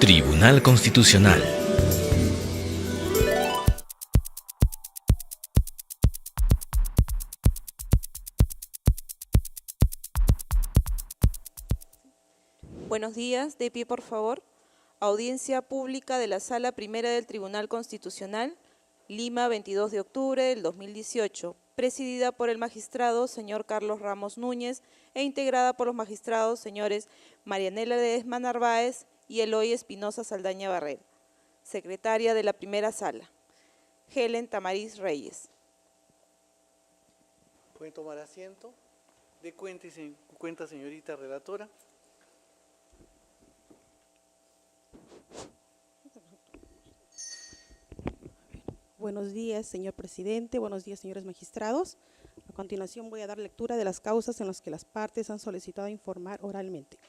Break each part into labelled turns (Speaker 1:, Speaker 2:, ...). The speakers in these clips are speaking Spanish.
Speaker 1: Tribunal Constitucional.
Speaker 2: Buenos días, de pie por favor. Audiencia pública de la Sala Primera del Tribunal Constitucional, Lima, 22 de octubre del 2018, presidida por el magistrado señor Carlos Ramos Núñez e integrada por los magistrados señores Marianela Ledesma Narváez y Eloy Espinosa Saldaña Barrera. Secretaria de la Primera Sala, Helen Tamariz Reyes.
Speaker 3: Pueden tomar asiento. De cuenta, señorita relatora.
Speaker 4: Buenos días, señor presidente. Buenos días, señores magistrados. A continuación voy a dar lectura de las causas en las que las partes han solicitado informar oralmente.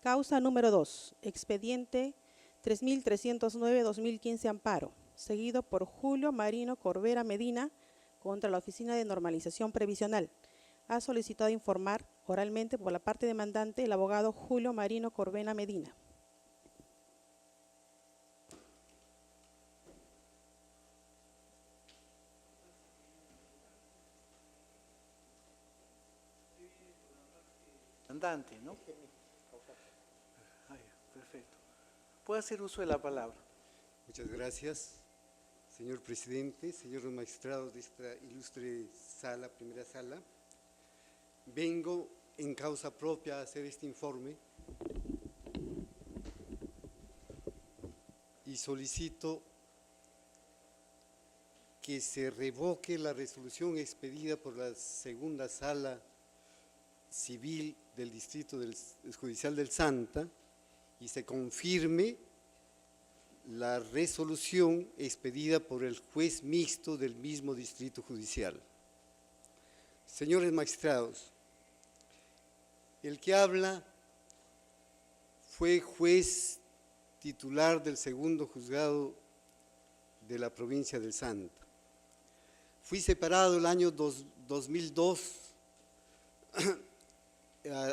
Speaker 4: Causa número 2, expediente 3309-2015 amparo, seguido por Julio Marino Corbera Medina contra la Oficina de Normalización Previsional. Ha solicitado informar oralmente por la parte demandante el abogado Julio Marino Corbera Medina.
Speaker 3: Andante, ¿no? Perfecto. Puede hacer uso de la palabra.
Speaker 5: Muchas gracias, señor presidente, señores magistrados de esta ilustre sala, primera sala. Vengo en causa propia a hacer este informe y solicito que se revoque la resolución expedida por la segunda sala civil del Distrito Judicial del Santa y se confirme la resolución expedida por el juez mixto del mismo Distrito Judicial. Señores magistrados, el que habla fue juez titular del segundo juzgado de la provincia del Santa. Fui separado el año 2002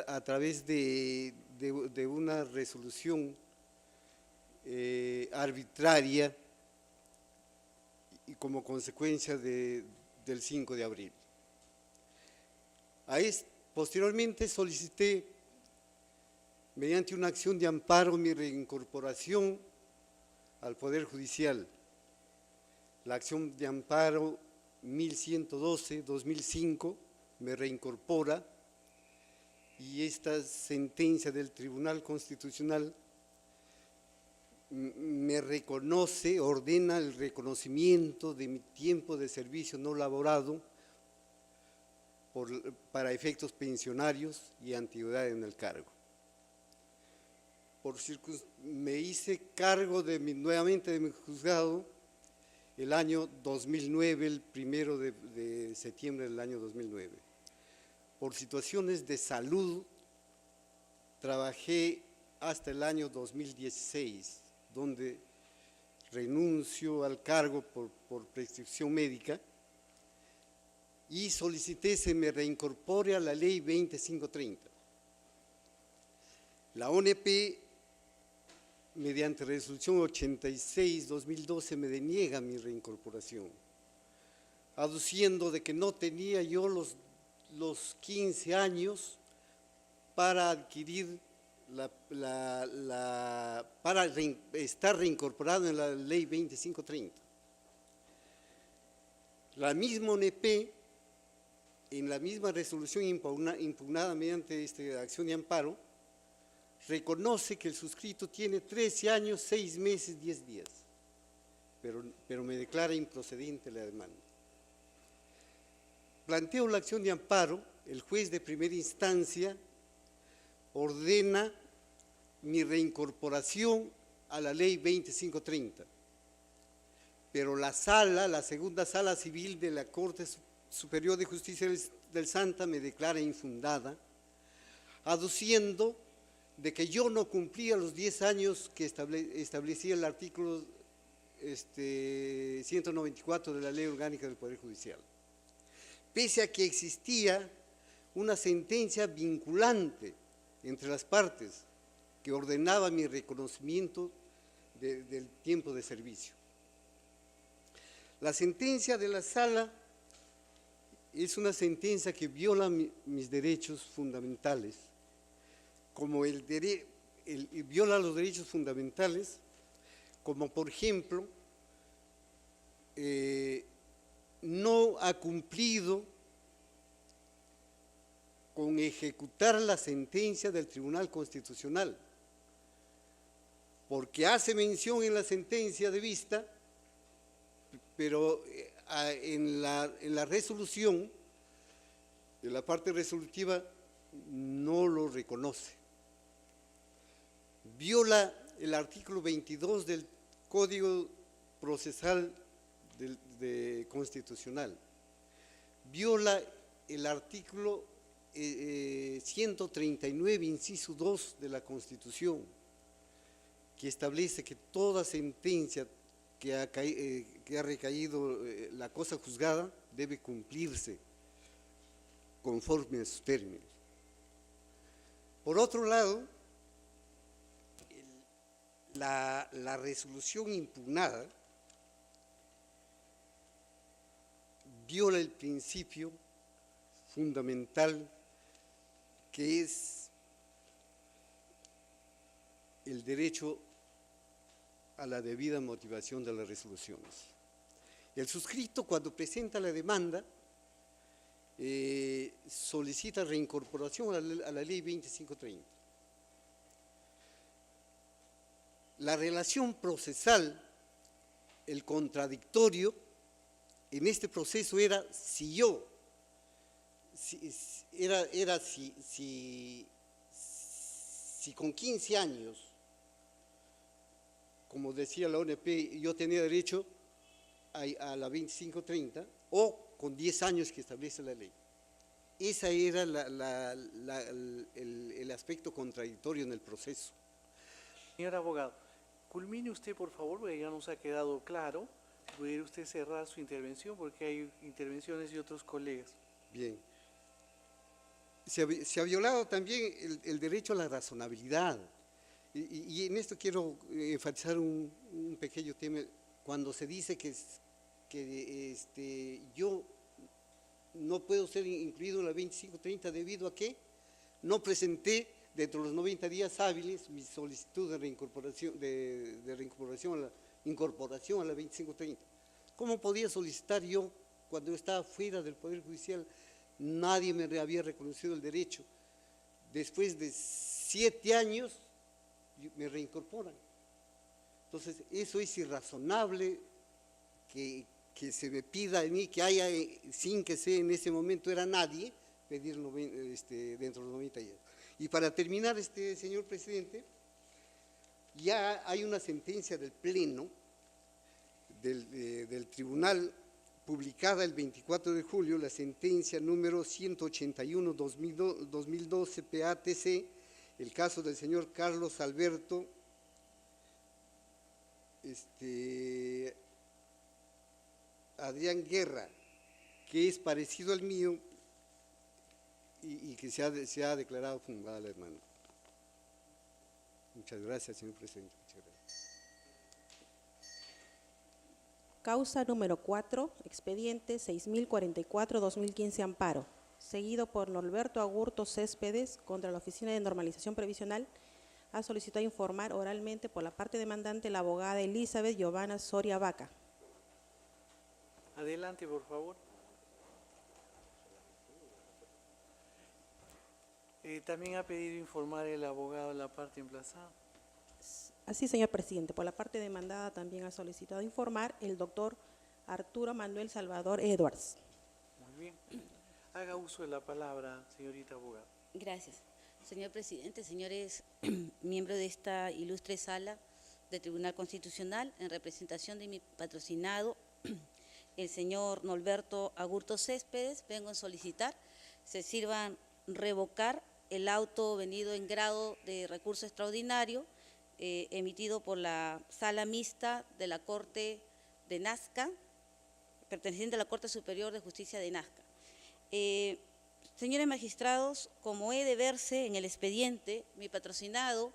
Speaker 5: a través de una resolución arbitraria y como consecuencia del 5 de abril. Posteriormente solicité, mediante una acción de amparo, mi reincorporación al Poder Judicial. La acción de amparo 1112-2005 me reincorpora y esta sentencia del Tribunal Constitucional me reconoce, ordena el reconocimiento de mi tiempo de servicio no laborado para efectos pensionarios y antigüedad en el cargo. Me hice cargo nuevamente de mi juzgado el año 2009, el 1 de septiembre del año 2009. Por situaciones de salud, trabajé hasta el año 2016, donde renuncio al cargo por prescripción médica y solicité se me reincorpore a la ley 2530. La ONP, mediante resolución 86-2012, me deniega mi reincorporación, aduciendo de que no tenía yo los 15 años para adquirir para estar reincorporado en la ley 2530. La misma ONP, en la misma resolución impugnada mediante esta acción de amparo, reconoce que el suscrito tiene 13 años, 6 meses, 10 días, pero me declara improcedente la demanda. Planteo la acción de amparo, el juez de primera instancia ordena mi reincorporación a la ley 2530, pero la segunda sala civil de la Corte Superior de Justicia del Santa me declara infundada, aduciendo de que yo no cumplía los 10 años que establecía el artículo 194 de la Ley Orgánica del Poder Judicial. Pese a que existía una sentencia vinculante entre las partes que ordenaba mi reconocimiento del tiempo de servicio. La sentencia de la sala es una sentencia que viola mis derechos fundamentales, como viola los derechos fundamentales, como por ejemplo, no ha cumplido con ejecutar la sentencia del Tribunal Constitucional, porque hace mención en la sentencia de vista, pero en la resolución, de la parte resolutiva, no lo reconoce. Viola el artículo 22 del Código Procesal Constitucional, viola el artículo 139, inciso 2 de la Constitución, que establece que toda sentencia que ha recaído la cosa juzgada debe cumplirse conforme a sus términos. Por otro lado, la resolución impugnada viola el principio fundamental que es el derecho a la debida motivación de las resoluciones. El suscrito, cuando presenta la demanda, solicita reincorporación a la ley 2530. La relación procesal, el contradictorio, en este proceso era si con 15 años, como decía la ONP, yo tenía derecho a la 2530, o con 10 años que establece la ley. Ese era el aspecto contradictorio en el proceso.
Speaker 3: Señor abogado, culmine usted, por favor, porque ya nos ha quedado claro. ¿Pudiera usted cerrar su intervención? Porque hay intervenciones de otros colegas.
Speaker 5: Bien. Se ha violado también el derecho a la razonabilidad. Y en esto quiero enfatizar un pequeño tema. Cuando se dice que yo no puedo ser incluido en la 2530 debido a que no presenté dentro de los 90 días hábiles mi solicitud de reincorporación, incorporación a la 2530. ¿Cómo podía solicitar yo cuando yo estaba fuera del Poder Judicial? Nadie me había reconocido el derecho. Después de 7 años me reincorporan. Entonces, eso es irrazonable que se me pida a mí que haya, sin que sea en ese momento era nadie, pedir dentro de los 90 días. Y para terminar, señor presidente, ya hay una sentencia del Pleno del Tribunal publicada el 24 de julio, la sentencia número 181-2012 PATC, el caso del señor Carlos Alberto Adrián Guerra, que es parecido al mío y que se ha declarado fundada la demanda. Muchas gracias, señor presidente. Muchas gracias.
Speaker 4: Causa número 4, expediente 6044-2015 amparo, seguido por Norberto Agurto Céspedes contra la Oficina de Normalización Previsional. Ha solicitado informar oralmente por la parte demandante la abogada Elizabeth Giovanna Soria Vaca.
Speaker 3: Adelante, por favor. También ha pedido informar el abogado de la parte emplazada.
Speaker 4: Así, señor presidente, por la parte demandada también ha solicitado informar el doctor Arturo Manuel Salvador Edwards.
Speaker 3: Muy bien. Haga uso de la palabra, señorita abogada.
Speaker 1: Gracias. Señor presidente, señores miembros de esta ilustre sala del Tribunal Constitucional, en representación de mi patrocinado, el señor Norberto Agurto Céspedes, vengo a solicitar se sirvan revocar el auto venido en grado de recurso extraordinario emitido por la Sala Mixta de la Corte de Nazca, perteneciente a la Corte Superior de Justicia de Nazca. Señores magistrados, como he de verse en el expediente, mi patrocinado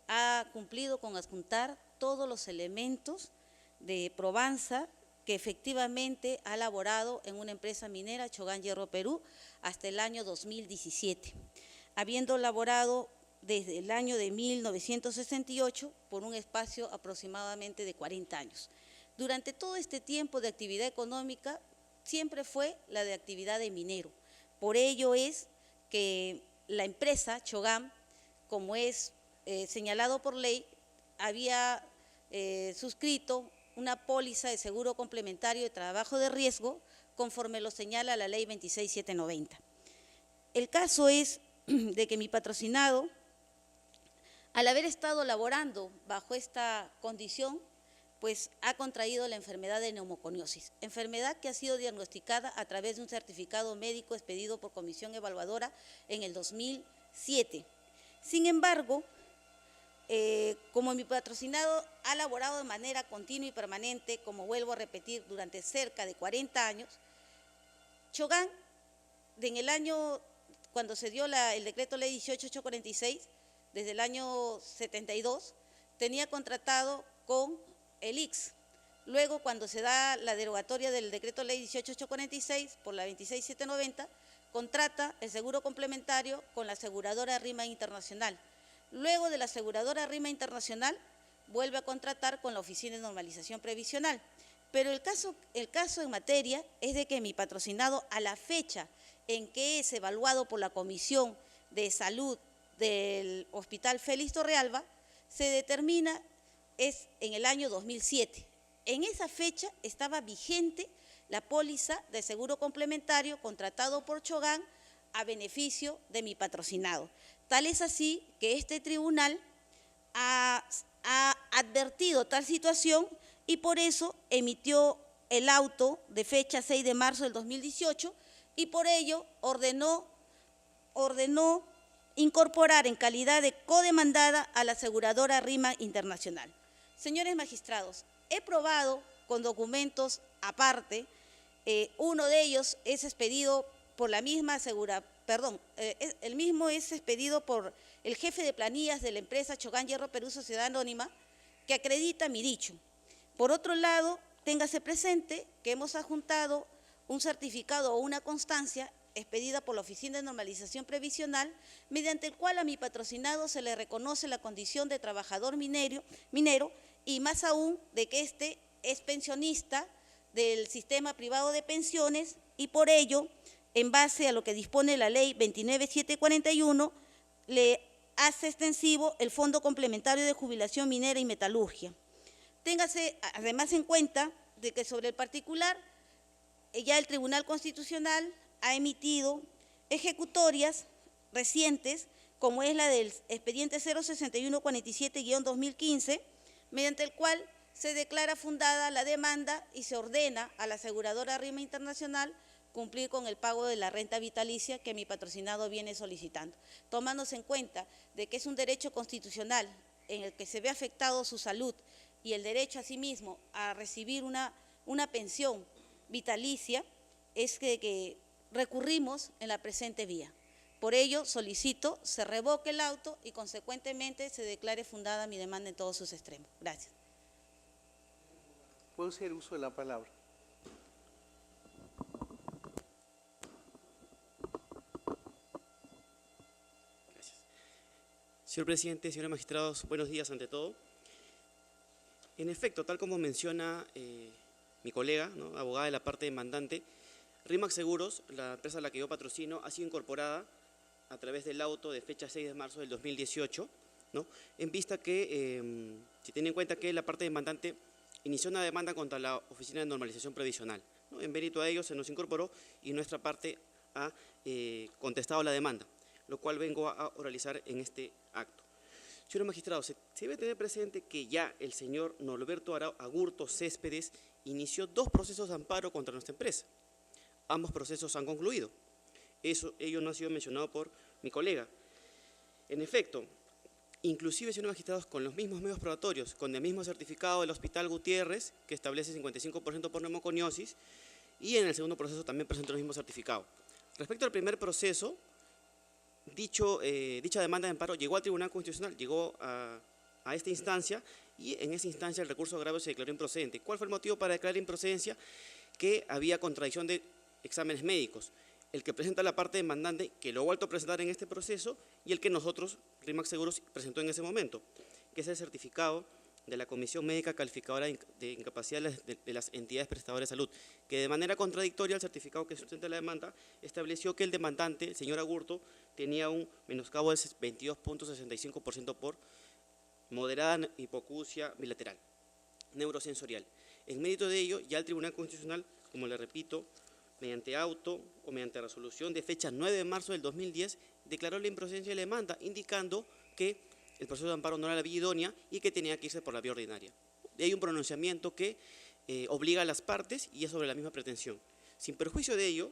Speaker 1: ha cumplido con adjuntar todos los elementos de probanza que efectivamente ha elaborado en una empresa minera, Chogán Hierro Perú, hasta el año 2017, habiendo elaborado desde el año de 1968 por un espacio aproximadamente de 40 años. Durante todo este tiempo de actividad económica siempre fue la de actividad de minero. Por ello es que la empresa Chogán, como es señalado por ley, había suscrito una póliza de seguro complementario de trabajo de riesgo conforme lo señala la ley 26790. El caso es de que mi patrocinado, al haber estado laborando bajo esta condición, pues ha contraído la enfermedad de neumoconiosis, enfermedad que ha sido diagnosticada a través de un certificado médico expedido por comisión evaluadora en el 2007. Sin embargo, como mi patrocinado ha laborado de manera continua y permanente, como vuelvo a repetir, durante cerca de 40 años, Chogán, en el año, cuando se dio el decreto ley 18846, desde el año 72, tenía contratado con el ICS. Luego, cuando se da la derogatoria del decreto ley 18846 por la 26790, contrata el seguro complementario con la aseguradora RIMA Internacional. Luego de la aseguradora RIMA Internacional, vuelve a contratar con la Oficina de Normalización Previsional. Pero el caso en materia es de que mi patrocinado, a la fecha en que es evaluado por la Comisión de Salud del Hospital Félix Torrealba, se determina es en el año 2007. En esa fecha estaba vigente la póliza de seguro complementario contratado por Chogán a beneficio de mi patrocinado. Tal es así que este tribunal ha advertido tal situación y por eso emitió el auto de fecha 6 de marzo del 2018 y por ello ordenó incorporar en calidad de codemandada a la aseguradora RIMA Internacional. Señores magistrados, he probado con documentos aparte, uno de ellos es expedido por la misma el mismo es expedido por el jefe de planillas de la empresa Chogán Hierro Perú Sociedad Anónima, que acredita mi dicho. Por otro lado, téngase presente que hemos adjuntado un certificado o una constancia expedida por la Oficina de Normalización Previsional, mediante el cual a mi patrocinado se le reconoce la condición de trabajador minero y más aún de que éste es pensionista del sistema privado de pensiones y por ello, en base a lo que dispone la ley 29741, le hace extensivo el Fondo Complementario de Jubilación Minera y Metalurgia. Téngase además en cuenta de que sobre el particular, ya el Tribunal Constitucional ha emitido ejecutorias recientes, como es la del expediente 06147-2015, mediante el cual se declara fundada la demanda y se ordena a la aseguradora RIMA Internacional cumplir con el pago de la renta vitalicia que mi patrocinado viene solicitando, tomándose en cuenta de que es un derecho constitucional en el que se ve afectado su salud y el derecho asimismo a recibir una pensión vitalicia, es que recurrimos en la presente vía. Por ello, solicito se revoque el auto y consecuentemente se declare fundada mi demanda en todos sus extremos. Gracias.
Speaker 3: ¿Puedo hacer uso de la palabra?
Speaker 6: Gracias. Señor presidente, señores magistrados, buenos días ante todo. En efecto, tal como menciona mi colega, ¿no?, abogada de la parte demandante, RIMAX Seguros, la empresa a la que yo patrocino, ha sido incorporada a través del auto de fecha 6 de marzo del 2018, ¿no?, en vista que, si tienen en cuenta que la parte demandante inició una demanda contra la Oficina de Normalización Previsional, ¿no? En mérito a ello se nos incorporó y nuestra parte ha contestado la demanda, lo cual vengo a oralizar en este acto. Señor magistrado, se debe tener presente que ya el señor Norberto Agurto Céspedes inició 2 procesos de amparo contra nuestra empresa. Ambos procesos han concluido. Ello no ha sido mencionado por mi colega. En efecto, inclusive, señores magistrados, con los mismos medios probatorios, con el mismo certificado del Hospital Gutiérrez, que establece 55% por neumoconiosis, y en el segundo proceso también presentó el mismo certificado. Respecto al primer proceso, dicha demanda de amparo llegó al Tribunal Constitucional, llegó a a esta instancia y en esa instancia el recurso de agravio se declaró improcedente. ¿Cuál fue el motivo para declarar improcedencia? Que había contradicción de exámenes médicos. El que presenta la parte demandante, que lo ha vuelto a presentar en este proceso, y el que nosotros, RIMAC Seguros, presentó en ese momento, que es el certificado de la Comisión Médica Calificadora de Incapacidad de las entidades prestadoras de salud, que de manera contradictoria al certificado que sustenta la demanda estableció que el demandante, el señor Agurto, tenía un menoscabo del 22.65% por moderada hipoacusia bilateral neurosensorial. En mérito de ello, ya el Tribunal Constitucional, como le repito, mediante auto o mediante resolución de fecha 9 de marzo del 2010, declaró la improcedencia de la demanda, indicando que el proceso de amparo no era la vía idónea y que tenía que irse por la vía ordinaria. Hay un pronunciamiento que obliga a las partes y es sobre la misma pretensión. Sin perjuicio de ello,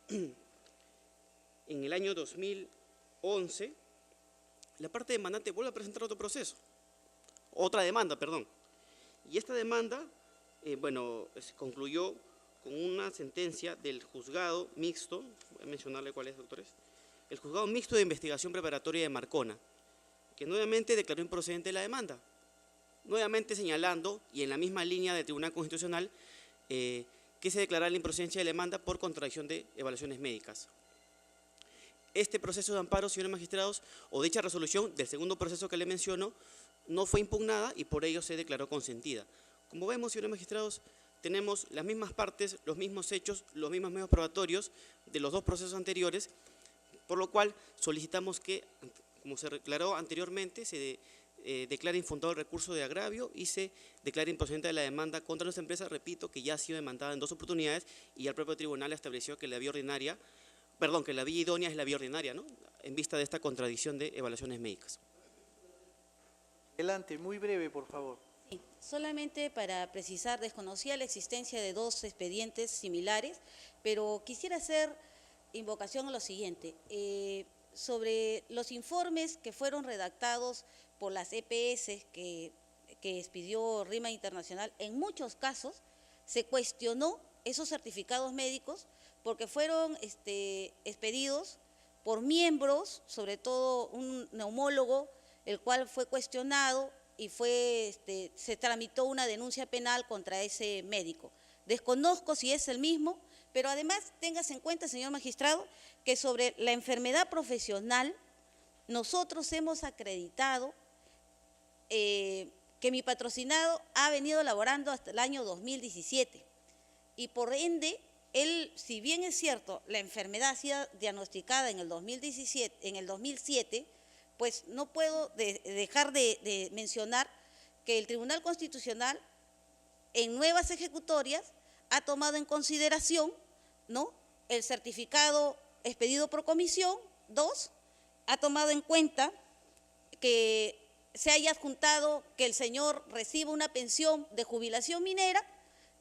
Speaker 6: en el año 2011, la parte demandante vuelve a presentar otra demanda, perdón. Y esta demanda, se concluyó con una sentencia del juzgado mixto, voy a mencionarle cuál es, doctores, el juzgado mixto de investigación preparatoria de Marcona, que nuevamente declaró improcedente la demanda, nuevamente señalando, y en la misma línea del Tribunal Constitucional, que se declarara la improcedencia de la demanda por contradicción de evaluaciones médicas. Este proceso de amparo, señores magistrados, o dicha resolución del segundo proceso que le menciono, no fue impugnada y por ello se declaró consentida. Como vemos, señores magistrados, tenemos las mismas partes, los mismos hechos, los mismos medios probatorios de los dos procesos anteriores, por lo cual solicitamos que, como se declaró anteriormente, se declare infundado el recurso de agravio y se declare improcedente de la demanda contra nuestra empresa, repito, que ya ha sido demandada en 2 oportunidades y el propio tribunal estableció que la vía ordinaria, que la vía idónea es la vía ordinaria, ¿no?, en vista de esta contradicción de evaluaciones médicas.
Speaker 3: Adelante, muy breve, por favor.
Speaker 1: Sí, solamente para precisar, desconocía la existencia de 2 expedientes similares, pero quisiera hacer invocación a lo siguiente. Sobre los informes que fueron redactados por las EPS que expidió RIMAC Internacional, en muchos casos se cuestionó esos certificados médicos porque fueron expedidos por miembros, sobre todo un neumólogo, el cual fue cuestionado y se tramitó una denuncia penal contra ese médico. Desconozco si es el mismo, pero además téngase en cuenta, señor magistrado, que sobre la enfermedad profesional nosotros hemos acreditado que mi patrocinado ha venido elaborando hasta el año 2017 y por ende, él, si bien es cierto, la enfermedad ha sido diagnosticada en el 2007, pues no puedo dejar de mencionar que el Tribunal Constitucional en nuevas ejecutorias ha tomado en consideración, ¿no?, el certificado expedido por comisión. 2, ha tomado en cuenta que se haya adjuntado que el señor reciba una pensión de jubilación minera,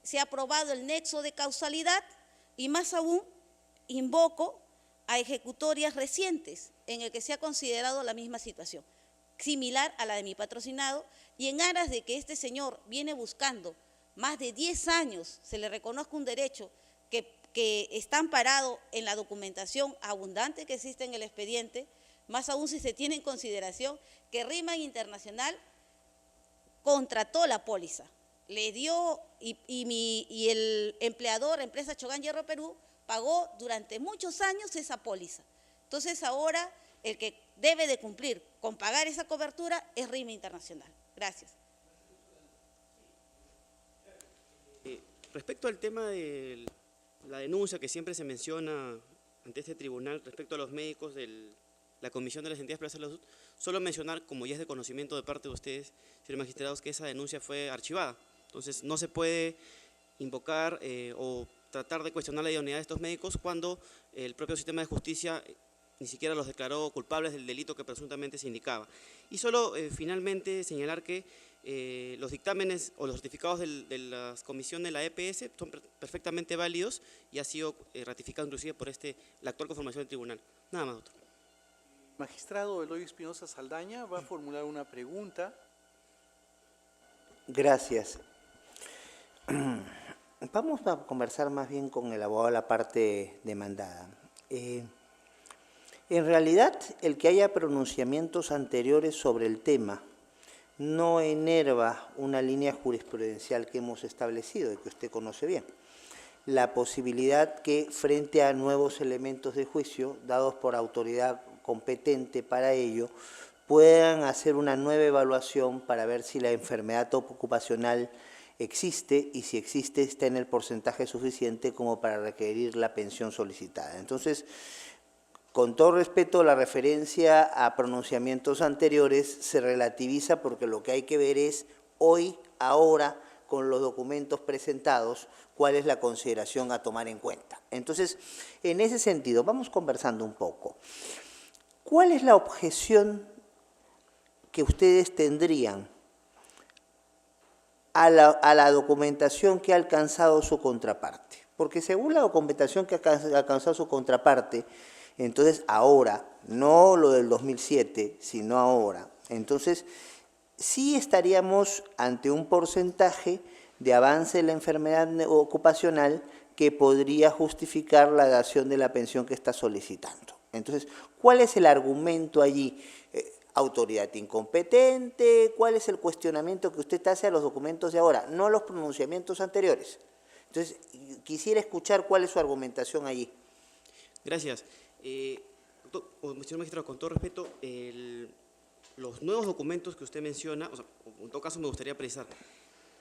Speaker 1: se ha aprobado el nexo de causalidad y más aún invoco a ejecutorias recientes en el que se ha considerado la misma situación, similar a la de mi patrocinado, y en aras de que este señor viene buscando más de 10 años, se le reconozca un derecho que está amparado en la documentación abundante que existe en el expediente, más aún si se tiene en consideración que RIMAC Internacional contrató la póliza, le dio y el empleador, empresa Chogan Hierro Perú, pagó durante muchos años esa póliza. Entonces ahora el que debe de cumplir con pagar esa cobertura es RIMAC Internacional. Gracias.
Speaker 6: Respecto al tema de la denuncia que siempre se menciona ante este tribunal respecto a los médicos de la Comisión de las Entidades Privadas de la Salud, solo mencionar, como ya es de conocimiento de parte de ustedes, señores magistrados, que esa denuncia fue archivada. Entonces no se puede invocar o tratar de cuestionar la idoneidad de estos médicos cuando el propio sistema de justicia ni siquiera los declaró culpables del delito que presuntamente se indicaba. Y solo finalmente señalar que los dictámenes o los certificados de la comisión de la EPS son perfectamente válidos y ha sido ratificado inclusive por la actual conformación del tribunal. Nada más, doctor.
Speaker 3: Magistrado Eloy Espinosa Saldaña va a formular una pregunta.
Speaker 7: Gracias. Vamos a conversar más bien con el abogado de la parte demandada. En realidad, el que haya pronunciamientos anteriores sobre el tema no enerva una línea jurisprudencial que hemos establecido y que usted conoce bien. La posibilidad que frente a nuevos elementos de juicio, dados por autoridad competente para ello, puedan hacer una nueva evaluación para ver si la enfermedad ocupacional existe y si existe está en el porcentaje suficiente como para requerir la pensión solicitada. Entonces, con todo respeto, la referencia a pronunciamientos anteriores se relativiza porque lo que hay que ver es hoy, ahora, con los documentos presentados, cuál es la consideración a tomar en cuenta. Entonces, en ese sentido, vamos conversando un poco. ¿Cuál es la objeción que ustedes tendrían a la documentación que ha alcanzado su contraparte? Porque según la documentación que ha alcanzado su contraparte, entonces ahora, no lo del 2007, sino ahora, entonces sí estaríamos ante un porcentaje de avance de la enfermedad ocupacional que podría justificar la dación de la pensión que está solicitando. Entonces, ¿cuál es el argumento allí? ¿Autoridad incompetente? ¿Cuál es el cuestionamiento que usted hace a los documentos de ahora? No los pronunciamientos anteriores. Entonces, quisiera escuchar cuál es su argumentación allí.
Speaker 6: Gracias. Señor magistrado, con todo respeto, los nuevos documentos que usted menciona, o sea, en todo caso me gustaría precisar,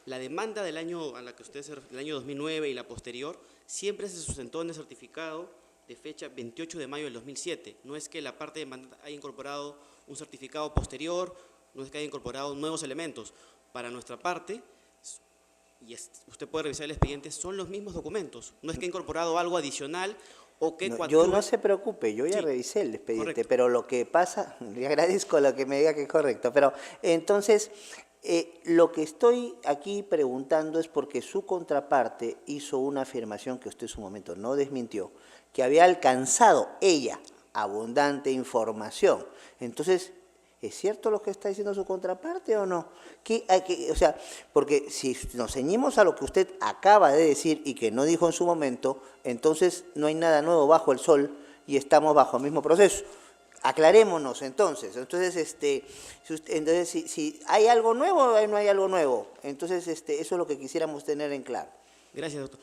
Speaker 6: la demanda del año a la que usted el año 2009 y la posterior siempre se sustentó en el certificado de fecha 28 de mayo del 2007. No es que la parte demandante haya incorporado un certificado posterior, no es que haya incorporado nuevos elementos. Para nuestra parte, y usted puede revisar el expediente, son los mismos documentos. No es que haya incorporado algo adicional o que
Speaker 7: yo no se preocupe, yo ya
Speaker 6: sí,
Speaker 7: revisé el expediente,
Speaker 6: correcto.
Speaker 7: Pero lo que pasa, le agradezco lo que me diga que es correcto, pero entonces lo que estoy aquí preguntando es porque su contraparte hizo una afirmación que usted en su momento no desmintió, que había alcanzado ella abundante información. Entonces, ¿es cierto lo que está diciendo su contraparte o no? O sea, porque si nos ceñimos a lo que usted acaba de decir y que no dijo en su momento, entonces no hay nada nuevo bajo el sol y estamos bajo el mismo proceso. Aclarémonos entonces. Entonces, si hay algo nuevo o no hay algo nuevo. Entonces, eso es lo que quisiéramos tener en claro.
Speaker 6: Gracias, doctor.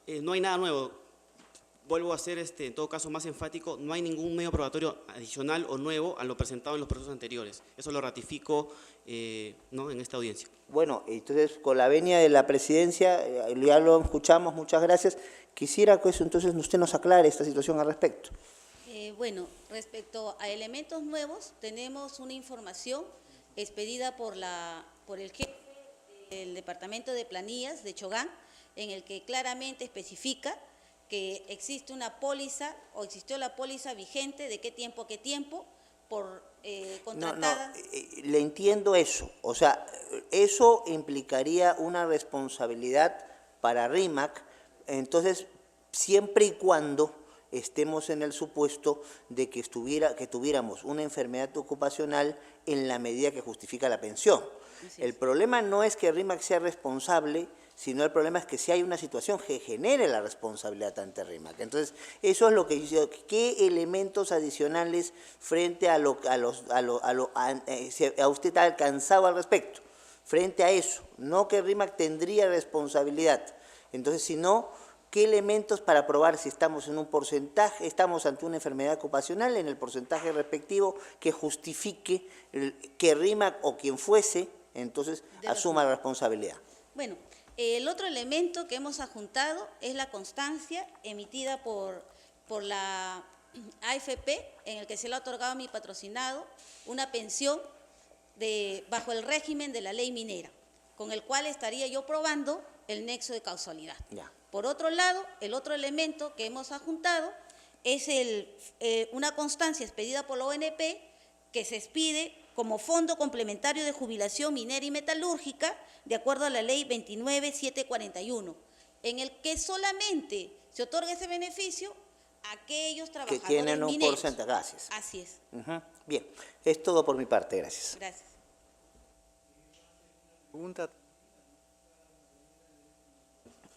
Speaker 6: No hay nada nuevo. Vuelvo a ser, en todo caso, más enfático, no hay ningún medio probatorio adicional o nuevo a lo presentado en los procesos anteriores. Eso lo ratifico ¿no? en esta audiencia.
Speaker 7: Bueno, entonces, con la venia de la presidencia, ya lo escuchamos, muchas gracias. Quisiera que eso entonces usted nos aclare esta situación al respecto.
Speaker 1: Bueno, respecto a elementos nuevos, tenemos una información expedida por el jefe del Departamento de Planillas de Chogán, en el que claramente especifica que existe una póliza o existió la póliza vigente de qué tiempo a qué tiempo por contratada.
Speaker 7: No, le entiendo eso. O sea, eso implicaría una responsabilidad para RIMAC, entonces, siempre y cuando estemos en el supuesto de que tuviéramos una enfermedad ocupacional en la medida que justifica la pensión. El problema no es que RIMAC sea responsable, sino el problema es que si hay una situación que genere la responsabilidad ante RIMAC. Entonces, eso es lo que yo, ¿qué elementos adicionales frente a usted ha alcanzado al respecto? Frente a eso, no que RIMAC tendría responsabilidad. Entonces, si no, ¿qué elementos para probar si estamos en un porcentaje, estamos ante una enfermedad ocupacional en el porcentaje respectivo que justifique que RIMAC o quien fuese, entonces, asuma la responsabilidad?
Speaker 1: Bueno, el otro elemento que hemos adjuntado es la constancia emitida por la AFP, en el que se le ha otorgado a mi patrocinado una pensión bajo el régimen de la ley minera, con el cual estaría yo probando el nexo de causalidad.
Speaker 7: Ya.
Speaker 1: Por otro lado, el otro elemento que hemos adjuntado es una constancia expedida por la ONP que se expide como Fondo Complementario de Jubilación Minera y Metalúrgica, de acuerdo a la Ley 29.741, en el que solamente se otorga ese beneficio a aquellos trabajadores
Speaker 7: que tienen un
Speaker 1: mineros.
Speaker 7: porcentaje. Gracias.
Speaker 1: Así es.
Speaker 7: Bien, es todo por mi parte. Gracias.
Speaker 1: Gracias.
Speaker 3: Pregunta.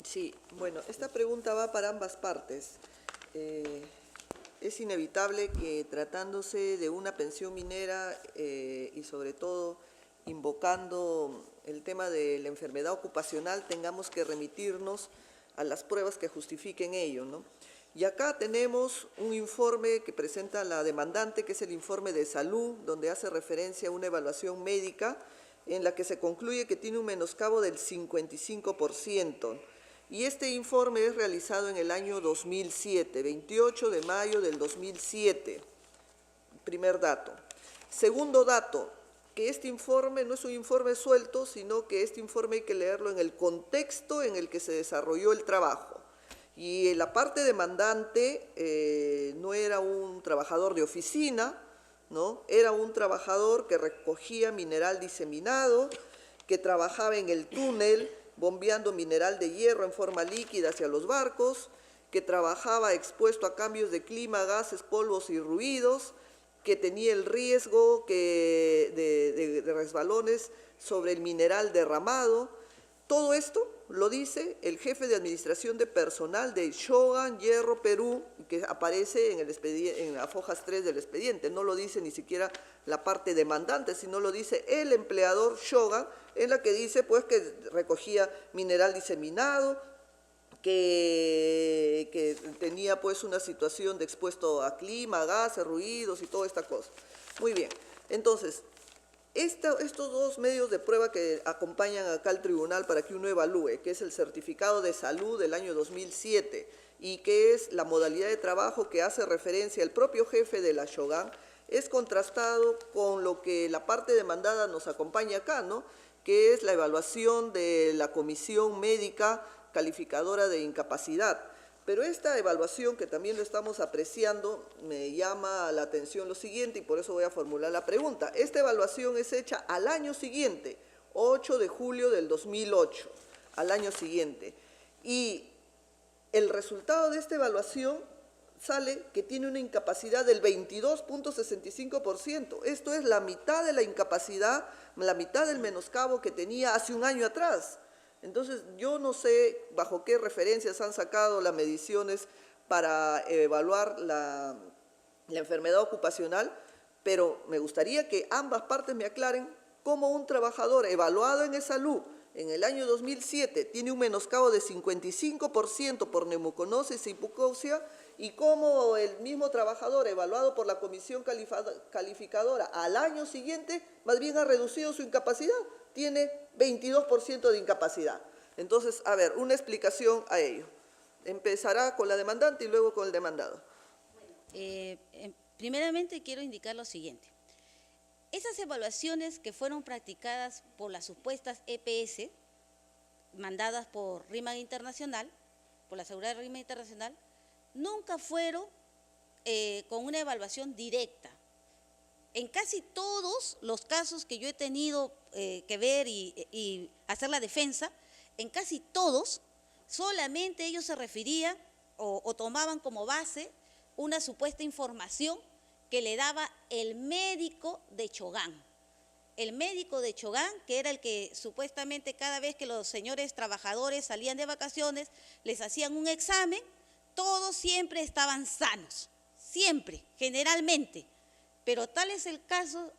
Speaker 8: Sí, bueno, esta pregunta va para ambas partes. es inevitable que tratándose de una pensión minera y sobre todo invocando el tema de la enfermedad ocupacional, tengamos que remitirnos a las pruebas que justifiquen ello, ¿no? Y acá tenemos un informe que presenta la demandante, que es el informe de salud, donde hace referencia a una evaluación médica en la que se concluye que tiene un menoscabo del 55%. Y este informe es realizado en el año 2007, 28 de mayo del 2007, primer dato. Segundo dato, que este informe no es un informe suelto, sino que este informe hay que leerlo en el contexto en el que se desarrolló el trabajo. Y la parte demandante no era un trabajador de oficina, ¿no? Era un trabajador que recogía mineral diseminado, que trabajaba en el túnel, bombeando mineral de hierro en forma líquida hacia los barcos, que trabajaba expuesto a cambios de clima, gases, polvos y ruidos, que tenía el riesgo de resbalones sobre el mineral derramado. Todo esto lo dice el jefe de administración de personal de Shogan Hierro Perú, que aparece en, en las hojas 3 del expediente. No lo dice ni siquiera la parte demandante, sino lo dice el empleador Shogan, en la que dice pues que recogía mineral diseminado, que tenía pues una situación de expuesto a clima, gases, ruidos y toda esta cosa. Muy bien, entonces, estos dos medios de prueba que acompañan acá al tribunal para que uno evalúe, que es el certificado de salud del año 2007 y que es la modalidad de trabajo que hace referencia el propio jefe de la Shogan, es contrastado con lo que la parte demandada nos acompaña acá, ¿no? Que es la evaluación de la comisión médica calificadora de incapacidad. Pero esta evaluación, que también lo estamos apreciando, me llama la atención lo siguiente y por eso voy a formular la pregunta. Esta evaluación es hecha al año siguiente, 8 de julio del 2008, al año siguiente. Y el resultado de esta evaluación sale que tiene una incapacidad del 22.65%. Esto es la mitad de la incapacidad, la mitad del menoscabo que tenía hace un año atrás. Entonces, yo no sé bajo qué referencias han sacado las mediciones para evaluar la enfermedad ocupacional, pero me gustaría que ambas partes me aclaren cómo un trabajador evaluado en salud en el año 2007 tiene un menoscabo de 55% por neumoconosis e hipoxia y cómo el mismo trabajador evaluado por la comisión calificadora al año siguiente más bien ha reducido su incapacidad. Tiene 22% de incapacidad. Entonces, a ver, una explicación a ello. Empezará con la demandante y luego con el demandado.
Speaker 1: Primeramente quiero indicar lo siguiente. Esas evaluaciones que fueron practicadas por las supuestas EPS, mandadas por RIMAG Internacional, por la seguridad de RIMAG Internacional, nunca fueron con una evaluación directa. En casi todos los casos que yo he tenido que ver y hacer la defensa, en casi todos, solamente ellos se referían o tomaban como base una supuesta información que le daba el médico de Shogan. El médico de Shogan, que era el que supuestamente cada vez que los señores trabajadores salían de vacaciones, les hacían un examen, todos siempre estaban sanos, siempre, generalmente. Pero tal es el caso,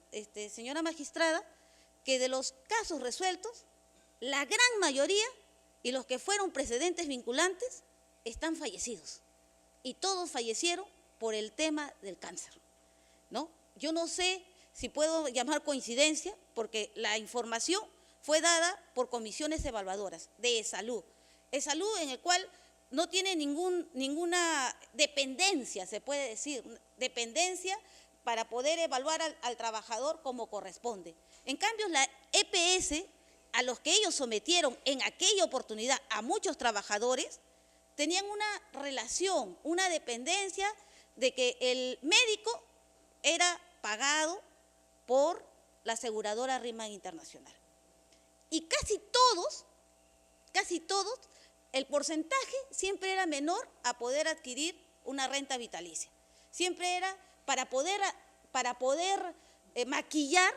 Speaker 1: señora magistrada, que de los casos resueltos, la gran mayoría y los que fueron precedentes vinculantes están fallecidos. Y todos fallecieron por el tema del cáncer, ¿no? Yo no sé si puedo llamar coincidencia, porque la información fue dada por comisiones evaluadoras de salud. Es salud en el cual no tiene ninguna dependencia, se puede decir, dependencia para poder evaluar al trabajador como corresponde. En cambio, la EPS, a los que ellos sometieron en aquella oportunidad a muchos trabajadores, tenían una relación, una dependencia de que el médico era pagado por la aseguradora RIMAG Internacional. Y casi todos, el porcentaje siempre era menor a poder adquirir una renta vitalicia. Siempre era para poder maquillar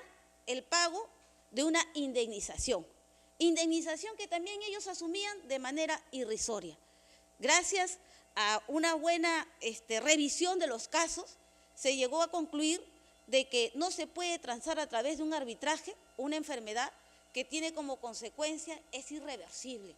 Speaker 1: el pago de una indemnización. Indemnización que también ellos asumían de manera irrisoria. Gracias a una buena revisión de los casos, se llegó a concluir de que no se puede transar a través de un arbitraje una enfermedad que tiene como consecuencia, es irreversible.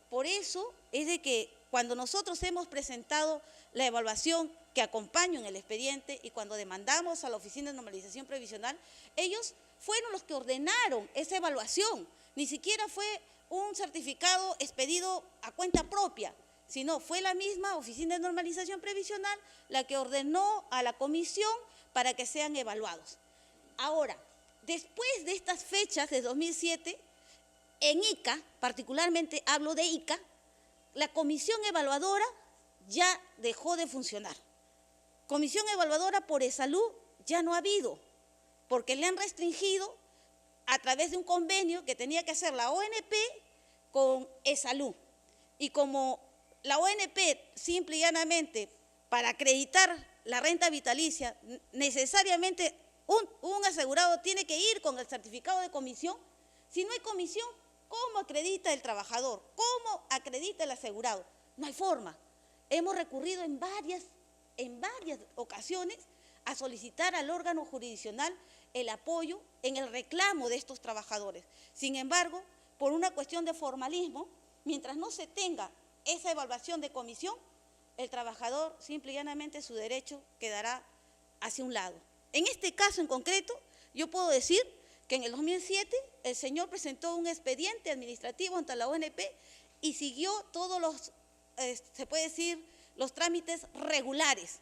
Speaker 1: Por eso es de que cuando nosotros hemos presentado la evaluación que acompaña en el expediente y cuando demandamos a la Oficina de Normalización Previsional, ellos fueron los que ordenaron esa evaluación. Ni siquiera fue un certificado expedido a cuenta propia, sino fue la misma Oficina de Normalización Previsional la que ordenó a la comisión para que sean evaluados. Ahora, después de estas fechas de 2007, en ICA, particularmente hablo de ICA, la comisión evaluadora ya dejó de funcionar. Comisión evaluadora por E-Salud ya no ha habido, porque le han restringido a través de un convenio que tenía que hacer la ONP con E-Salud. Y como la ONP simple y llanamente, para acreditar la renta vitalicia, necesariamente un asegurado tiene que ir con el certificado de comisión. Si no hay comisión, ¿cómo acredita el trabajador? ¿Cómo acredita el asegurado? No hay forma. Hemos recurrido en varias ocasiones a solicitar al órgano jurisdiccional el apoyo en el reclamo de estos trabajadores. Sin embargo, por una cuestión de formalismo, mientras no se tenga esa evaluación de comisión, el trabajador simple y llanamente su derecho quedará hacia un lado. En este caso en concreto, yo puedo decir que en el 2007 el señor presentó un expediente administrativo ante la ONP y siguió todos los, se puede decir, los trámites regulares.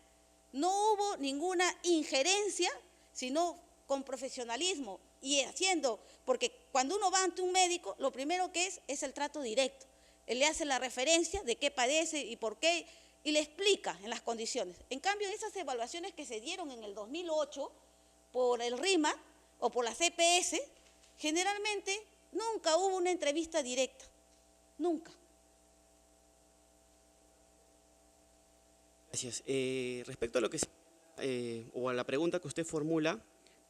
Speaker 1: No hubo ninguna injerencia, sino con profesionalismo y haciendo, porque cuando uno va ante un médico, lo primero que es el trato directo. Él le hace la referencia de qué padece y por qué, y le explica en las condiciones. En cambio, esas evaluaciones que se dieron en el 2008 por el RIMA o por la CPS, generalmente nunca hubo una entrevista directa, nunca.
Speaker 6: Gracias. Respecto a lo que o a la pregunta que usted formula,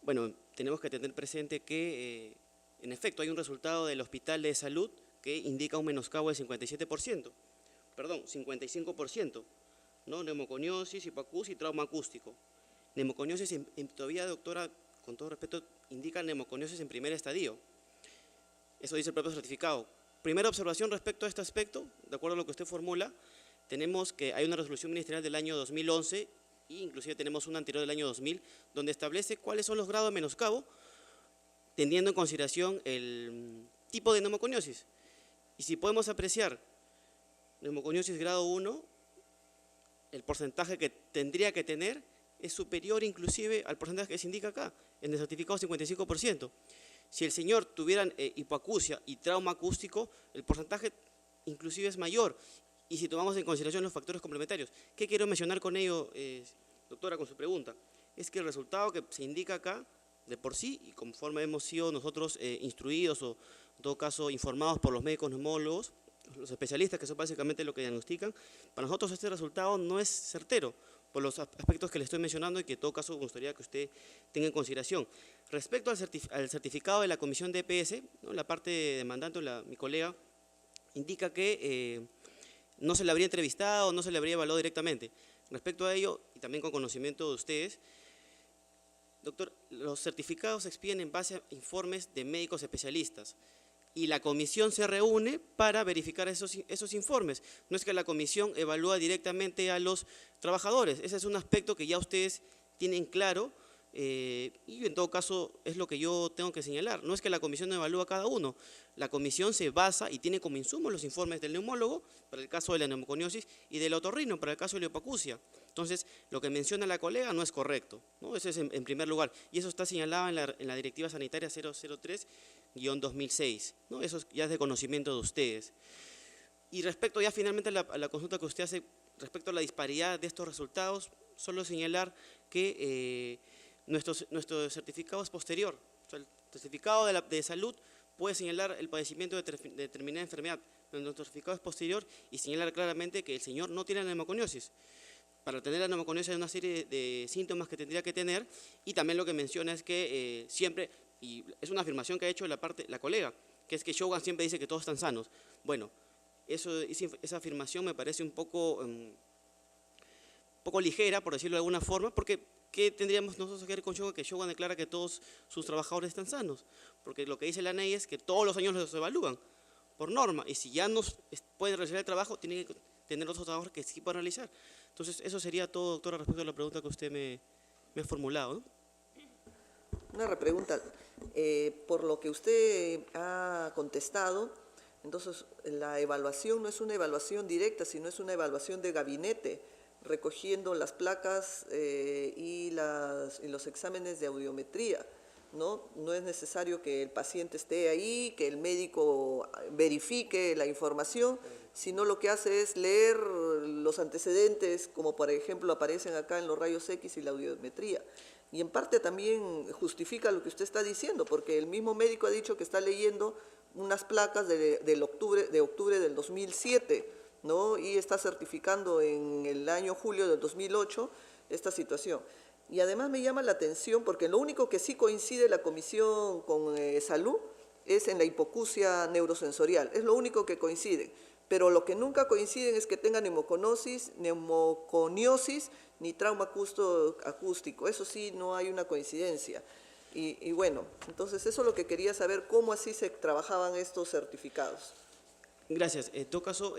Speaker 6: bueno, tenemos que tener presente que en efecto hay un resultado del Hospital de Salud que indica un menoscabo del 57%, perdón, 55%, ¿no? Neumoconiosis, hipoacusia y trauma acústico. Neumoconiosis, todavía, doctora, con todo respeto, indica neumoconiosis en primer estadio. Eso dice el propio certificado. Primera observación respecto a este aspecto, de acuerdo a lo que usted formula, tenemos que hay una resolución ministerial del año 2011 e inclusive tenemos una anterior del año 2000, donde establece cuáles son los grados de menoscabo, teniendo en consideración el tipo de neumoconiosis. Y si podemos apreciar neumoconiosis grado 1, el porcentaje que tendría que tener es superior inclusive al porcentaje que se indica acá, en el certificado 55%. Si el señor tuviera hipoacusia y trauma acústico, el porcentaje inclusive es mayor. Y si tomamos en consideración los factores complementarios, ¿qué quiero mencionar con ello, doctora, con su pregunta? Es que el resultado que se indica acá, de por sí, y conforme hemos sido nosotros instruidos o en todo caso informados por los médicos neumólogos, los especialistas que son básicamente lo que diagnostican, para nosotros este resultado no es certero por los aspectos que le estoy mencionando y que en todo caso me gustaría que usted tenga en consideración. Respecto al certificado de la comisión de EPS, ¿no? La parte demandante, mi colega, indica que no se le habría entrevistado, no se le habría evaluado directamente. Respecto a ello, y también con conocimiento de ustedes, doctor, los certificados se expiden en base a informes de médicos especialistas y la comisión se reúne para verificar esos informes. No es que la comisión evalúa directamente a los trabajadores, ese es un aspecto que ya ustedes tienen claro y en todo caso es lo que yo tengo que señalar. No es que la comisión no evalúa a cada uno, la comisión se basa y tiene como insumo los informes del neumólogo para el caso de la neumoconiosis y del otorrino para el caso de la hipoacusia. Entonces, lo que menciona la colega no es correcto, ¿no? Eso es en primer lugar, y eso está señalado en la Directiva Sanitaria 003-2006, ¿no? Eso ya es de conocimiento de ustedes. Y respecto ya finalmente a la consulta que usted hace respecto a la disparidad de estos resultados, solo señalar que nuestro certificado es posterior. O sea, el certificado de salud puede señalar el padecimiento de determinada enfermedad, pero nuestro certificado es posterior y señalar claramente que el señor no tiene neumoconiosis. Para tener la neumoconiosis hay una serie de síntomas que tendría que tener y también lo que menciona es que siempre, y es una afirmación que ha hecho la colega, que es que Shogun siempre dice que todos están sanos. Bueno, esa afirmación me parece un poco poco ligera, por decirlo de alguna forma, porque ¿qué tendríamos nosotros que ver con Shogun? Que Shogun declara que todos sus trabajadores están sanos, porque lo que dice la ley es que todos los años los evalúan por norma, y si ya no pueden realizar el trabajo, tienen que tener otros trabajos que sí pueden realizar. Entonces, eso sería todo, doctora, respecto a la pregunta que usted me ha formulado, ¿no?
Speaker 8: Una repregunta. Por lo que usted ha contestado, entonces la evaluación no es una evaluación directa, sino es una evaluación de gabinete, recogiendo las placas y los exámenes de audiometría, ¿no? No es necesario que el paciente esté ahí, que el médico verifique la información, sino lo que hace es leer los antecedentes, como por ejemplo aparecen acá en los rayos X y la audiometría. Y en parte también justifica lo que usted está diciendo, porque el mismo médico ha dicho que está leyendo unas placas de octubre del 2007, ¿no? Y está certificando en el año julio del 2008 esta situación. Y además me llama la atención porque lo único que sí coincide la comisión con salud es en la hipoacusia neurosensorial, es lo único que coincide. Pero lo que nunca coinciden es que tengan neumoconiosis, ni trauma acústico. Eso sí, no hay una coincidencia. Y bueno, entonces eso es lo que quería saber, cómo así se trabajaban estos certificados.
Speaker 6: Gracias. En todo caso,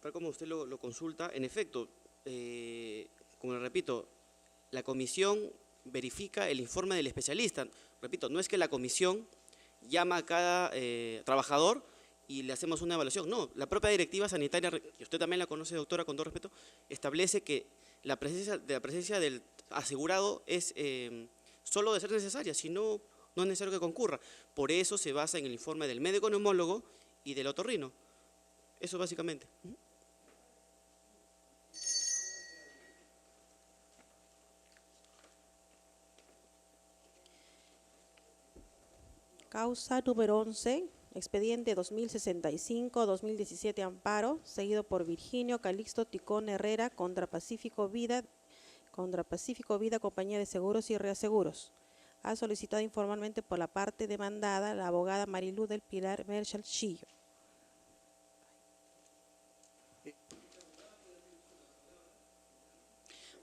Speaker 6: tal como usted lo consulta, en efecto, como le repito, la comisión verifica el informe del especialista. Repito, no es que la comisión llama a cada trabajador y le hacemos una evaluación. No, la propia directiva sanitaria, que usted también la conoce, doctora, con todo respeto, establece que la presencia del asegurado es solo de ser necesaria, si no, no es necesario que concurra. Por eso se basa en el informe del médico neumólogo y del otorrino. Eso básicamente.
Speaker 4: Causa número 11, expediente 2065-2017 amparo, seguido por Virginio Calixto Ticón Herrera contra Pacífico Vida, Compañía de Seguros y Reaseguros. Ha solicitado informalmente por la parte demandada la abogada Marilú del Pilar Merchal Chillo.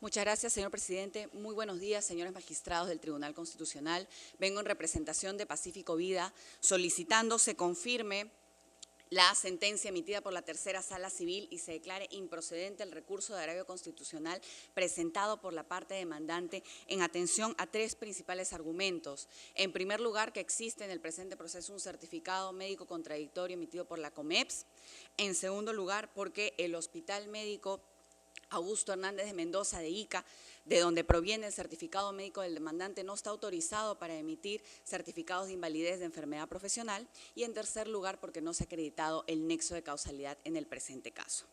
Speaker 9: Muchas gracias, señor presidente. Muy buenos días, señores magistrados del Tribunal Constitucional. Vengo en representación de Pacífico Vida solicitando se confirme la sentencia emitida por la tercera sala civil y se declare improcedente el recurso de agravio constitucional presentado por la parte demandante en atención a tres principales argumentos. En primer lugar, que existe en el presente proceso un certificado médico contradictorio emitido por la COMEPS. En segundo lugar, porque el Hospital Médico Augusto Hernández de Mendoza de Ica, de donde proviene el certificado médico del demandante, no está autorizado para emitir certificados de invalidez de enfermedad profesional. Y en tercer lugar, porque no se ha acreditado el nexo de causalidad en el presente caso.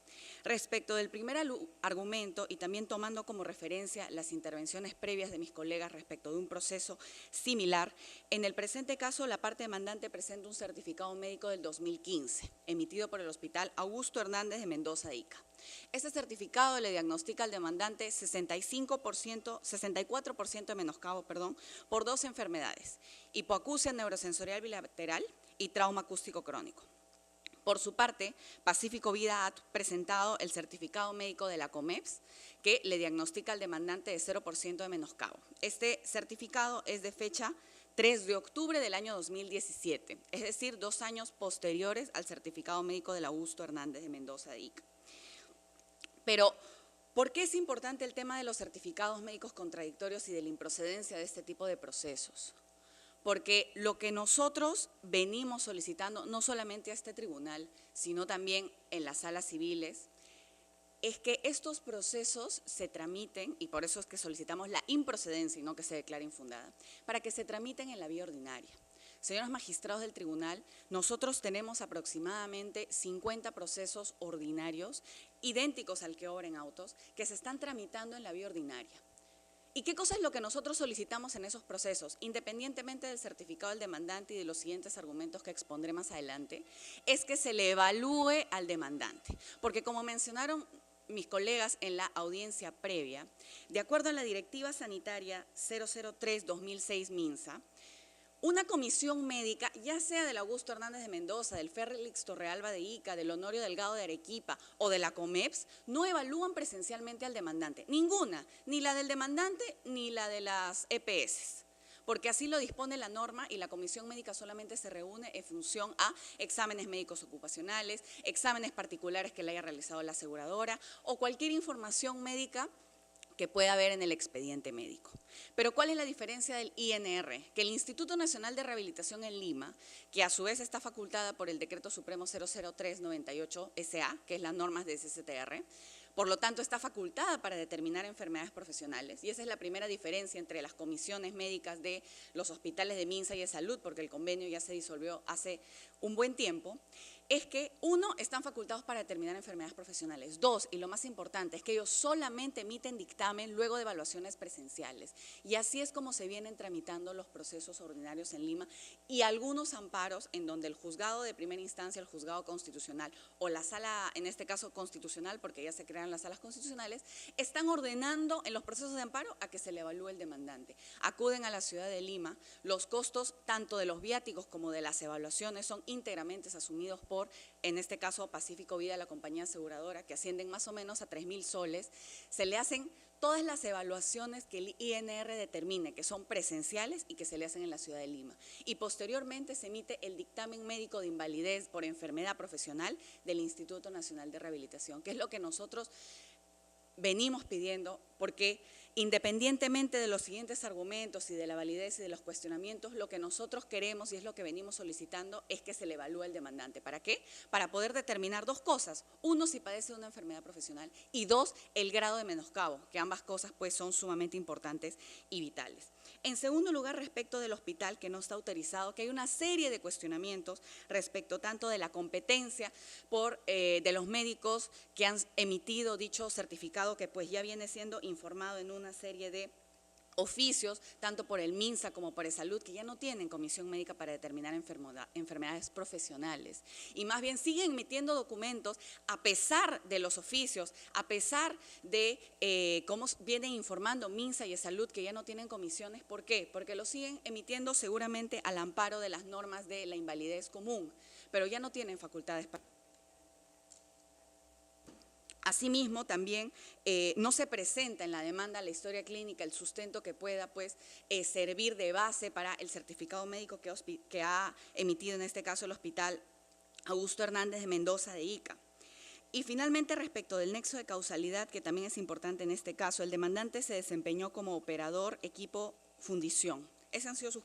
Speaker 9: Respecto del primer argumento, y también tomando como referencia las intervenciones previas de mis colegas respecto de un proceso similar, en el presente caso la parte demandante presenta un certificado médico del 2015, emitido por el Hospital Augusto Hernández de Mendoza de Ica. Este certificado le diagnostica al demandante 64% de menoscabo, por dos enfermedades: hipoacusia neurosensorial bilateral y trauma acústico crónico. Por su parte, Pacífico Vida ha presentado el certificado médico de la COMEPS que le diagnostica al demandante de 0% de menoscabo. Este certificado es de fecha 3 de octubre del año 2017, es decir, 2 años posteriores al certificado médico del Augusto Hernández de Mendoza de Ica. Pero, ¿por qué es importante el tema de los certificados médicos contradictorios y de la improcedencia de este tipo de procesos? Porque lo que nosotros venimos solicitando, no solamente a este tribunal, sino también en las salas civiles, es que estos procesos se tramiten, y por eso es que solicitamos la improcedencia y no que se declare infundada, para que se tramiten en la vía ordinaria. Señores magistrados del tribunal, nosotros tenemos aproximadamente 50 procesos ordinarios idénticos al que obra en autos que se están tramitando en la vía ordinaria. ¿Y qué cosa es lo que nosotros solicitamos en esos procesos? Independientemente del certificado del demandante y de los siguientes argumentos que expondré más adelante, es que se le evalúe al demandante. Porque como mencionaron mis colegas en la audiencia previa, de acuerdo a la Directiva Sanitaria 003-2006 MINSA, Una comisión médica, ya sea del Augusto Hernández de Mendoza, del Félix Torrealba de Ica, del Honorio Delgado de Arequipa o de la COMEPS, no evalúan presencialmente al demandante. Ninguna, ni la del demandante ni la de las EPS. Porque así lo dispone la norma y la comisión médica solamente se reúne en función a exámenes médicos ocupacionales, exámenes particulares que le haya realizado la aseguradora o cualquier información médica que pueda haber en el expediente médico. Pero ¿cuál es la diferencia del INR? Que el Instituto Nacional de Rehabilitación en Lima, que a su vez está facultada por el Decreto Supremo 00398-SA, que es las normas de SSTR, por lo tanto está facultada para determinar enfermedades profesionales, y esa es la primera diferencia entre las comisiones médicas de los hospitales de Minsa y de Salud, porque el convenio ya se disolvió hace un buen tiempo, es que, uno, están facultados para determinar enfermedades profesionales. Dos, y lo más importante, es que ellos solamente emiten dictamen luego de evaluaciones presenciales. Y así es como se vienen tramitando los procesos ordinarios en Lima y algunos amparos en donde el juzgado de primera instancia, el juzgado constitucional o la sala, en este caso constitucional, porque ya se crearon las salas constitucionales, están ordenando en los procesos de amparo a que se le evalúe el demandante. Acuden a la ciudad de Lima, los costos tanto de los viáticos como de las evaluaciones son íntegramente asumidos por, en este caso, Pacífico Vida, la compañía aseguradora, que ascienden más o menos a 3.000 soles. Se le hacen todas las evaluaciones que el INR determine, que son presenciales y que se le hacen en la ciudad de Lima. Y posteriormente se emite el dictamen médico de invalidez por enfermedad profesional del Instituto Nacional de Rehabilitación, que es lo que nosotros venimos pidiendo, porque independientemente de los siguientes argumentos y de la validez y de los cuestionamientos, lo que nosotros queremos y es lo que venimos solicitando es que se le evalúe al demandante. ¿Para qué? Para poder determinar dos cosas. Uno, si padece de una enfermedad profesional, y dos, el grado de menoscabo, que ambas cosas pues son sumamente importantes y vitales. En segundo lugar, respecto del hospital que no está autorizado, que hay una serie de cuestionamientos respecto tanto de la competencia de los médicos que han emitido dicho certificado, que pues ya viene siendo informado en una serie de oficios, tanto por el MINSA como por el Salud, que ya no tienen comisión médica para determinar enfermedades profesionales. Y más bien siguen emitiendo documentos a pesar de los oficios, a pesar de cómo vienen informando MINSA y el Salud, que ya no tienen comisiones. ¿Por qué? Porque lo siguen emitiendo seguramente al amparo de las normas de la invalidez común, pero ya no tienen facultades para... Asimismo, también no se presenta en la demanda la historia clínica, el sustento que pueda pues, servir de base para el certificado médico que ha emitido en este caso el Hospital Augusto Hernández de Mendoza de Ica. Y finalmente, respecto del nexo de causalidad, que también es importante en este caso, el demandante se desempeñó como operador equipo fundición. Ese ha sido su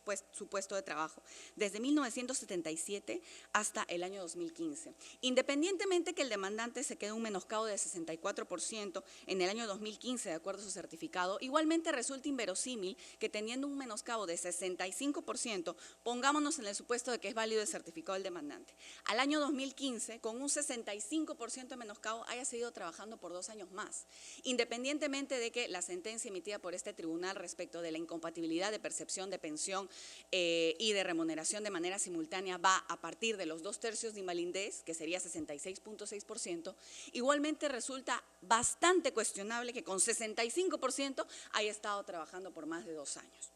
Speaker 9: puesto de trabajo desde 1977 hasta el año 2015. Independientemente que el demandante se quede un menoscabo de 64% en el año 2015, de acuerdo a su certificado, igualmente resulta inverosímil que teniendo un menoscabo de 65%, pongámonos en el supuesto de que es válido el certificado del demandante, al año 2015, con un 65% de menoscabo, haya seguido trabajando por 2 años más, independientemente de que la sentencia emitida por este tribunal respecto de la incompatibilidad de percepción de pensión y de remuneración de manera simultánea va a partir de los 2/3 de invalidez, que sería 66.6%, igualmente resulta bastante cuestionable que con 65% haya estado trabajando por más de 2 años.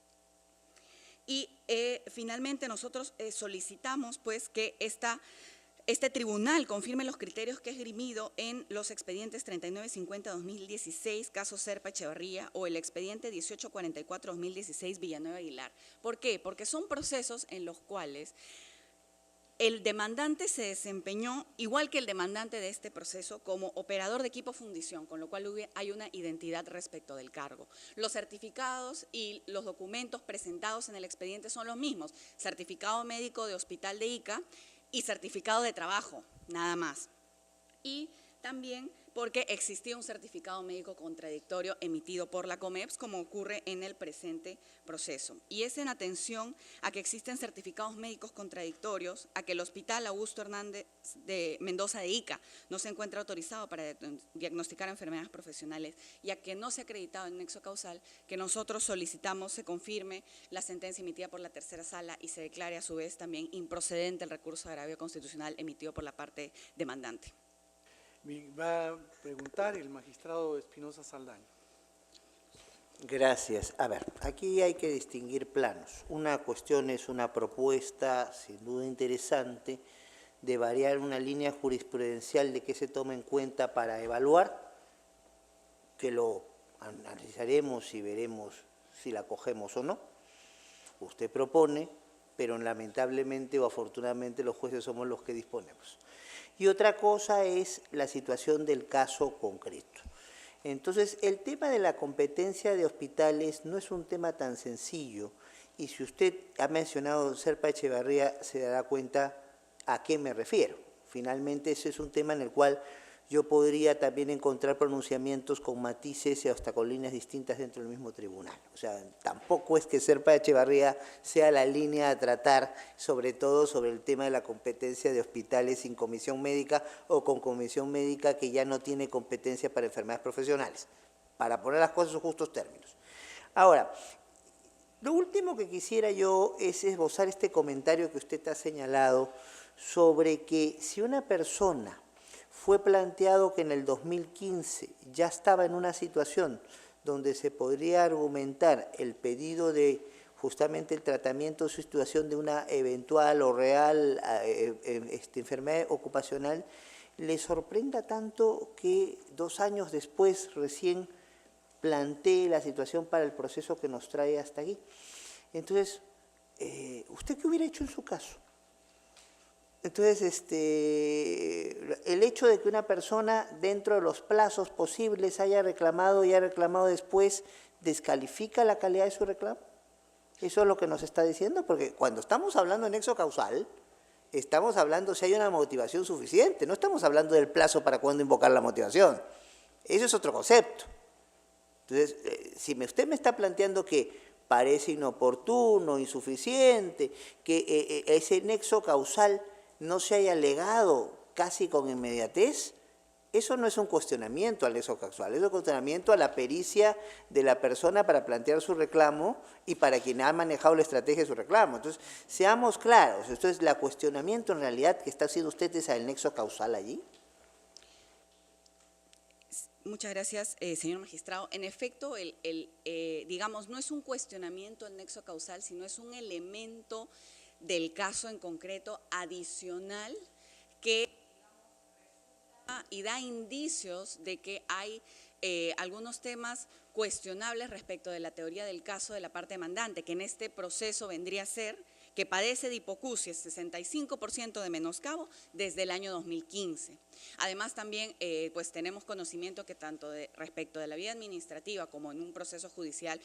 Speaker 9: Y finalmente nosotros solicitamos pues que este tribunal confirme los criterios que ha esgrimido en los expedientes 3950-2016, caso Serpa Echevarría, o el expediente 1844-2016, Villanueva Aguilar. ¿Por qué? Porque son procesos en los cuales el demandante se desempeñó, igual que el demandante de este proceso, como operador de equipo fundición, con lo cual hay una identidad respecto del cargo. Los certificados y los documentos presentados en el expediente son los mismos: certificado médico de Hospital de Ica y certificado de trabajo, nada más. Y también porque existía un certificado médico contradictorio emitido por la COMEPS, como ocurre en el presente proceso. Y es en atención a que existen certificados médicos contradictorios, a que el Hospital Augusto Hernández de Mendoza de Ica no se encuentra autorizado para diagnosticar enfermedades profesionales, y a que no se ha acreditado el nexo causal, que nosotros solicitamos se confirme la sentencia emitida por la tercera sala y se declare a su vez también improcedente el recurso de agravio constitucional emitido por la parte demandante.
Speaker 3: Va a preguntar el magistrado Espinosa Saldaña.
Speaker 7: Gracias. A ver, aquí hay que distinguir planos. Una cuestión es una propuesta, sin duda interesante, de variar una línea jurisprudencial de qué se toma en cuenta para evaluar, que lo analizaremos y veremos si la cogemos o no. Usted propone, pero lamentablemente o afortunadamente los jueces somos los que disponemos. Y otra cosa es la situación del caso concreto. Entonces, el tema de la competencia de hospitales no es un tema tan sencillo, y si usted ha mencionado Serpa Echevarría, se dará cuenta a qué me refiero. Finalmente, ese es un tema en el cual yo podría también encontrar pronunciamientos con matices y hasta con líneas distintas dentro del mismo tribunal. O sea, tampoco es que Serpa Echevarría sea la línea a tratar, sobre todo sobre el tema de la competencia de hospitales sin comisión médica o con comisión médica que ya no tiene competencia para enfermedades profesionales, para poner las cosas en sus justos términos. Ahora, lo último que quisiera yo es esbozar este comentario que usted ha señalado sobre que si una persona fue planteado que en el 2015 ya estaba en una situación donde se podría argumentar el pedido de justamente el tratamiento de su situación de una eventual o real enfermedad ocupacional, le sorprenda tanto que 2 años después recién plantee la situación para el proceso que nos trae hasta aquí. Entonces, ¿usted qué hubiera hecho en su caso? Entonces, el hecho de que una persona dentro de los plazos posibles haya reclamado y haya reclamado después, ¿descalifica la calidad de su reclamo? Eso es lo que nos está diciendo, porque cuando estamos hablando de nexo causal, estamos hablando si hay una motivación suficiente, no estamos hablando del plazo para cuándo invocar la motivación. Eso es otro concepto. Entonces, si usted me está planteando que parece inoportuno, insuficiente, que ese nexo causal no se haya alegado casi con inmediatez, eso no es un cuestionamiento al nexo causal, es un cuestionamiento a la pericia de la persona para plantear su reclamo y para quien ha manejado la estrategia de su reclamo. Entonces, seamos claros, entonces, ¿la cuestionamiento en realidad que está haciendo usted es al nexo causal allí?
Speaker 9: Muchas gracias, señor magistrado. En efecto, digamos, no es un cuestionamiento el nexo causal, sino es un elemento del caso en concreto adicional que y da indicios de que hay algunos temas cuestionables respecto de la teoría del caso de la parte demandante, que en este proceso vendría a ser que padece de hipoacusia, 65% de menoscabo desde el año 2015. Además también pues tenemos conocimiento que tanto respecto de la vía administrativa como en un proceso judicial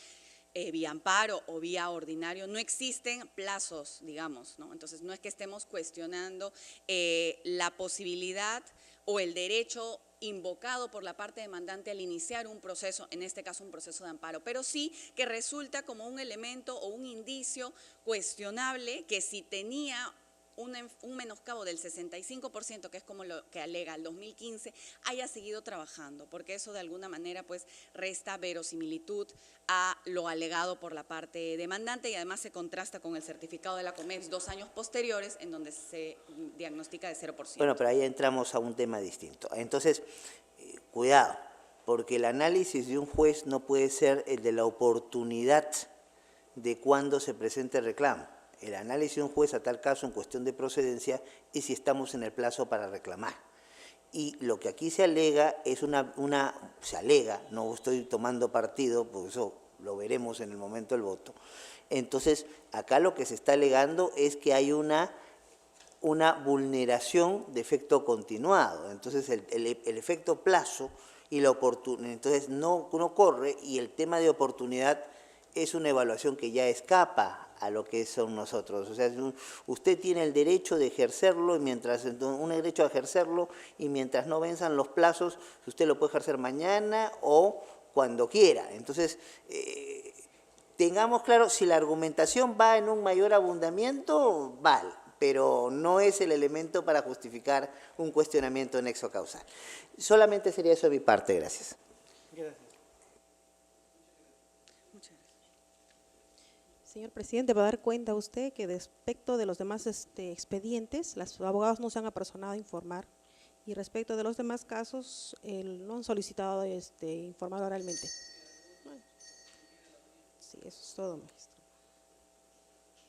Speaker 9: vía amparo o vía ordinario, no existen plazos, digamos, ¿no? Entonces no es que estemos cuestionando la posibilidad o el derecho invocado por la parte demandante al iniciar un proceso, en este caso un proceso de amparo, pero sí que resulta como un elemento o un indicio cuestionable que si tenía un menoscabo del 65%, que es como lo que alega el 2015, haya seguido trabajando, porque eso de alguna manera pues resta verosimilitud a lo alegado por la parte demandante y además se contrasta con el certificado de la COMEX 2 años posteriores en donde se diagnostica de 0%.
Speaker 7: Bueno, pero ahí entramos a un tema distinto. Entonces, cuidado, porque el análisis de un juez no puede ser el de la oportunidad de cuándo se presenta el reclamo. El análisis de un juez a tal caso en cuestión de procedencia es si estamos en el plazo para reclamar. Y lo que aquí se alega es se alega, no estoy tomando partido, porque eso lo veremos en el momento del voto. Entonces, acá lo que se está alegando es que hay una vulneración de efecto continuado. Entonces, el efecto plazo y la oportunidad, entonces no corre, y el tema de oportunidad es una evaluación que ya escapa a lo que son nosotros. O sea, usted tiene el derecho de ejercerlo, y mientras un derecho a ejercerlo, y mientras no venzan los plazos, usted lo puede ejercer mañana o cuando quiera. Entonces, tengamos claro, si la argumentación va en un mayor abundamiento, vale, pero no es el elemento para justificar un cuestionamiento nexo causal. Solamente sería eso de mi parte, gracias.
Speaker 3: Gracias.
Speaker 4: Señor presidente, va a dar cuenta usted que respecto de los demás expedientes, los abogados no se han apersonado a informar, y respecto de los demás casos, no han solicitado informar oralmente. Sí, eso es todo, magistrado.